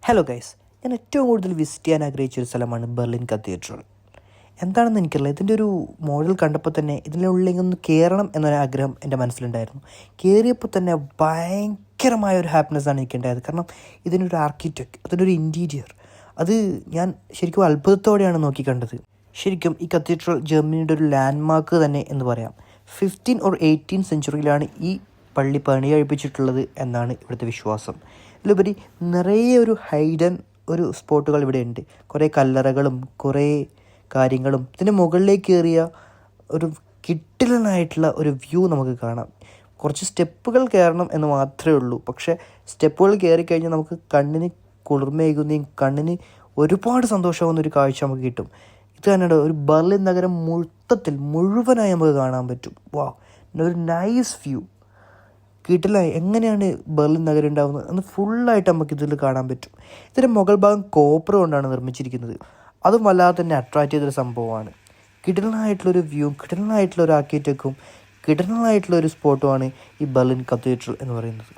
Hello guys, ഞാൻ ഏറ്റവും കൂടുതൽ വിസിറ്റ് ചെയ്യാൻ ആഗ്രഹിച്ച ഒരു സ്ഥലമാണ് ബെർലിൻ കത്തീഡ്രൽ. എന്താണെന്ന് എനിക്കറിയില്ല, ഇതിൻ്റെ ഒരു മോഡൽ കണ്ടപ്പോൾ തന്നെ ഇതിനുള്ളിൽ ഒന്ന് കയറണം എന്നൊരു ആഗ്രഹം എൻ്റെ മനസ്സിലുണ്ടായിരുന്നു. കയറിയപ്പോൾ തന്നെ ഭയങ്കരമായ ഒരു ഹാപ്പിനെസ്സാണ് എനിക്കുണ്ടായത്. കാരണം ഇതിനൊരു ആർക്കിടെക്ട്, അതിനൊരു ഇൻറ്റീരിയർ, അത് ഞാൻ ശരിക്കും അത്ഭുതത്തോടെയാണ് നോക്കിക്കണ്ടത്. ശരിക്കും ഈ കത്തീഡ്രൽ ജർമ്മനിയുടെ ഒരു ലാൻഡ്മാർക്ക് തന്നെ എന്ന് പറയാം. 15 or 18 സെഞ്ച്വറിയിലാണ് ഈ പള്ളി പണികഴിപ്പിച്ചിട്ടുള്ളത് എന്നാണ് ഇവിടുത്തെ വിശ്വാസം. ഇതിലുപരി നിറയെ ഒരു ഹൈഡൻ ഒരു സ്പോട്ടുകൾ ഇവിടെ ഉണ്ട്. കുറേ കല്ലറകളും കുറേ കാര്യങ്ങളും. ഇതിൻ്റെ മുകളിലേക്ക് കയറിയ ഒരു കിടിലനായിട്ടുള്ള ഒരു വ്യൂ നമുക്ക് കാണാം. കുറച്ച് സ്റ്റെപ്പുകൾ കയറണം എന്ന് മാത്രമേ ഉള്ളൂ. പക്ഷേ സ്റ്റെപ്പുകൾ കയറിക്കഴിഞ്ഞാൽ നമുക്ക് കണ്ണിന് കുളിർമയേകുന്നതും കണ്ണിന് ഒരുപാട് സന്തോഷമാകുന്ന ഒരു കാഴ്ച നമുക്ക് കിട്ടും. ഇത് തന്നെയാണ് ഒരു ബെർലിൻ നഗരം മൊത്തത്തിൽ മുഴുവനായി നമുക്ക് കാണാൻ പറ്റും. വാ, ഒരു നൈസ് വ്യൂ. കിട്ടില്ല, എങ്ങനെയാണ് ബെർലിൻ നഗരം ഉണ്ടാകുന്നത് എന്ന് ഫുള്ളായിട്ട് നമുക്ക് ഇതിൽ കാണാൻ പറ്റും. ഇതിൻ്റെ മുകൾ ഭാഗം കോപ്പർ കൊണ്ടാണ് നിർമ്മിച്ചിരിക്കുന്നത്. അതും വല്ലാതെ തന്നെ അട്രാക്റ്റ് ചെയ്തൊരു സംഭവമാണ്. കിടിലനായിട്ടുള്ളൊരു വ്യൂ, കിടിലനായിട്ടുള്ളൊരു ആർക്കിടെക്റ്റും കിടിലനായിട്ടുള്ളൊരു സ്പോട്ടുമാണ് ഈ ബെർലിൻ കത്തീഡ്രൽ എന്ന് പറയുന്നത്.